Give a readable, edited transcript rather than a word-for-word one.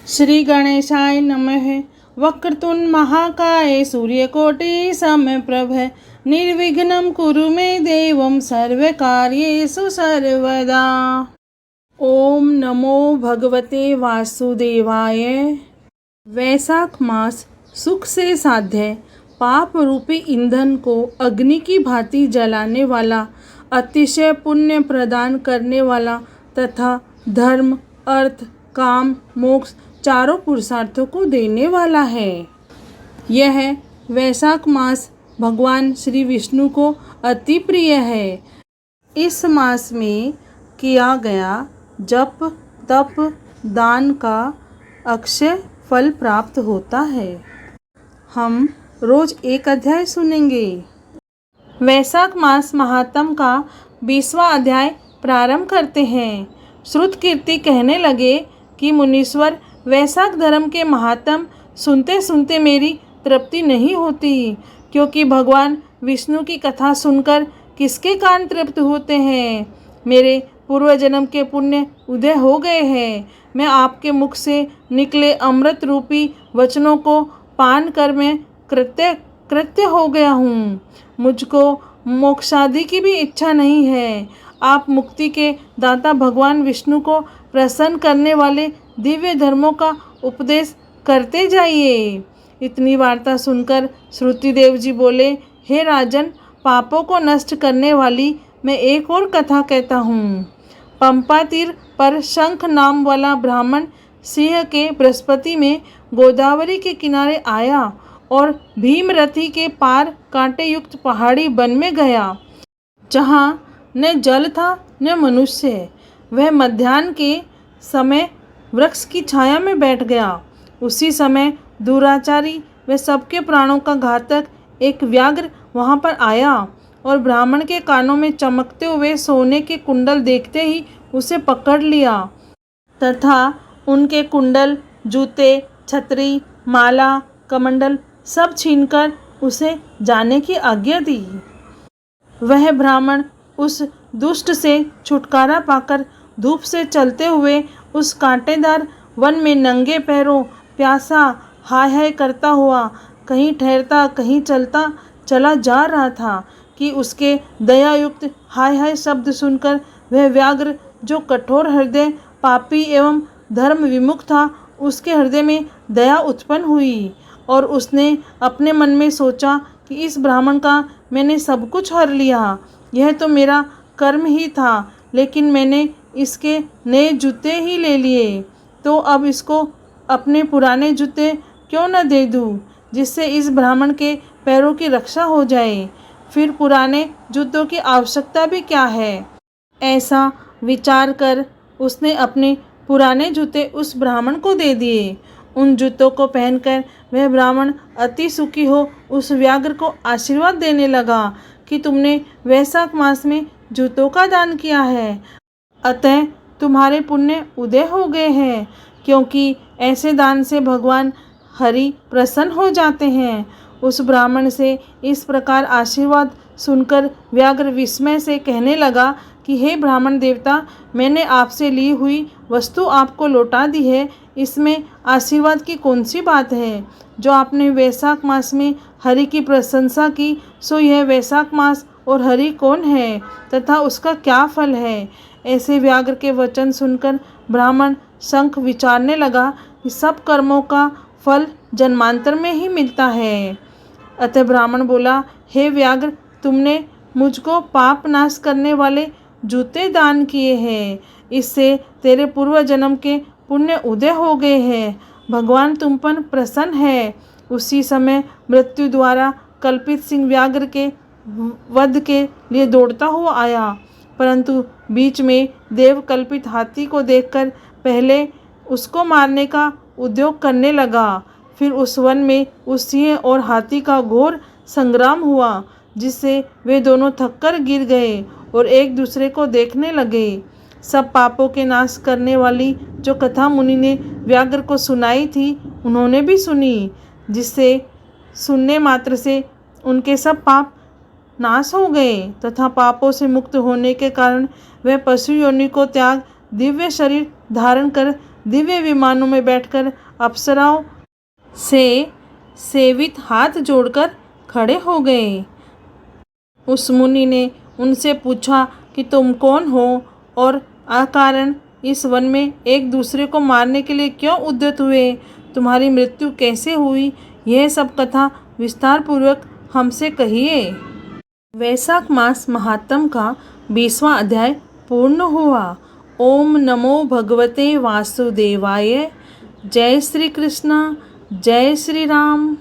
श्री गणेशाय नमः। वक्रतुंड महाकाय सूर्यकोटि समप्रभ निर्विघ्नं कुरु मे देवं सर्वकार्येषु सर्वदा। ओम नमो भगवते वासुदेवाय। वैशाख मास सुख से साध्य पाप रूपी ईंधन को अग्नि की भांति जलाने वाला, अतिशय पुण्य प्रदान करने वाला तथा धर्म, अर्थ, काम, मोक्ष चारों पुरुषार्थों को देने वाला है। यह वैशाख मास भगवान श्री विष्णु को अति प्रिय है। इस मास में किया गया जप, तप, दान का अक्षय फल प्राप्त होता है। हम रोज एक अध्याय सुनेंगे। वैशाख मास महात्म का 20वां अध्याय प्रारंभ करते हैं। श्रुत कीर्ति कहने लगे कि मुनीश्वर, वैशाख धर्म के महात्म सुनते सुनते मेरी तृप्ति नहीं होती, क्योंकि भगवान विष्णु की कथा सुनकर किसके कान तृप्त होते हैं। मेरे पूर्व जन्म के पुण्य उदय हो गए हैं। मैं आपके मुख से निकले अमृत रूपी वचनों को पान कर मैं कृत्य हो गया हूँ। मुझको मोक्षादि की भी इच्छा नहीं है। आप मुक्ति के दाता भगवान विष्णु को प्रसन्न करने वाले दिव्य धर्मों का उपदेश करते जाइए। इतनी वार्ता सुनकर श्रुतिदेव जी बोले, हे राजन, पापों को नष्ट करने वाली मैं एक और कथा कहता हूँ। पंपा तीर पर शंख नाम वाला ब्राह्मण सिंह के बृहस्पति में गोदावरी के किनारे आया और भीमरथी के पार कांटे युक्त पहाड़ी वन में गया, जहाँ न जल था न मनुष्य। वह मध्याह्न के समय वृक्ष की छाया में बैठ गया। उसी समय दुराचारी व सबके प्राणों का घातक एक व्याघ्र वहाँ पर आया और ब्राह्मण के कानों में चमकते हुए सोने के कुंडल देखते ही उसे पकड़ लिया तथा उनके कुंडल, जूते, छतरी, माला, कमंडल सब छीनकर उसे जाने की आज्ञा दी। वह ब्राह्मण उस दुष्ट से छुटकारा पाकर धूप से चलते हुए उस कांटेदार वन में नंगे पैरों प्यासा हाय हाय करता हुआ कहीं ठहरता कहीं चलता चला जा रहा था कि उसके दयायुक्त हाय हाय शब्द सुनकर वह व्याघ्र, जो कठोर हृदय, पापी एवं धर्म विमुख था, उसके हृदय में दया उत्पन्न हुई और उसने अपने मन में सोचा कि इस ब्राह्मण का मैंने सब कुछ हर लिया। यह तो मेरा कर्म ही था, लेकिन मैंने इसके नए जूते ही ले लिए, तो अब इसको अपने पुराने जूते क्यों न दे दूँ, जिससे इस ब्राह्मण के पैरों की रक्षा हो जाए। फिर पुराने जूतों की आवश्यकता भी क्या है। ऐसा विचार कर उसने अपने पुराने जूते उस ब्राह्मण को दे दिए। उन जूतों को पहनकर वह ब्राह्मण अति सुखी हो उस व्याघ्र को आशीर्वाद देने लगा कि तुमने वैशाख मास में जूतों का दान किया है, अतः तुम्हारे पुण्य उदय हो गए हैं, क्योंकि ऐसे दान से भगवान हरि प्रसन्न हो जाते हैं। उस ब्राह्मण से इस प्रकार आशीर्वाद सुनकर व्याघ्र विस्मय से कहने लगा कि हे ब्राह्मण देवता, मैंने आपसे ली हुई वस्तु आपको लौटा दी है। इसमें आशीर्वाद की कौन सी बात है। जो आपने वैशाख मास में हरि की प्रशंसा की, सो यह वैशाख मास और हरि कौन है तथा उसका क्या फल है। ऐसे व्याघ्र के वचन सुनकर ब्राह्मण शंख विचारने लगा कि सब कर्मों का फल जन्मांतर में ही मिलता है। अतः ब्राह्मण बोला, हे व्याघ्र, तुमने मुझको पाप नाश करने वाले जूते दान किए हैं। इससे तेरे पूर्व जन्म के पुण्य उदय हो गए हैं। भगवान तुम पर प्रसन्न है। उसी समय मृत्यु द्वारा कल्पित सिंह व्याघ्र के वध के लिए दौड़ता हुआ आया, परंतु बीच में देव कल्पित हाथी को देखकर पहले उसको मारने का उद्योग करने लगा। फिर उस वन में उस सिंह और हाथी का घोर संग्राम हुआ, जिससे वे दोनों थककर गिर गए और एक दूसरे को देखने लगे। सब पापों के नाश करने वाली जो कथा मुनि ने व्याघ्र को सुनाई थी, उन्होंने भी सुनी, जिससे सुनने मात्र से उनके सब पाप नाश हो गए तथा पापों से मुक्त होने के कारण वह पशु योनि को त्याग दिव्य शरीर धारण कर दिव्य विमानों में बैठकर अप्सराओं से सेवित हाथ जोड़कर खड़े हो गए। उस मुनि ने उनसे पूछा कि तुम कौन हो और अकारण इस वन में एक दूसरे को मारने के लिए क्यों उद्यत हुए? तुम्हारी मृत्यु कैसे हुई? यह सब कथा विस्तार पूर्वक हमसे कहिए। वैशाख मास महात्म का 20वां अध्याय पूर्ण हुआ। ओम नमो भगवते वासुदेवाय। जय श्री कृष्ण, जय श्री राम।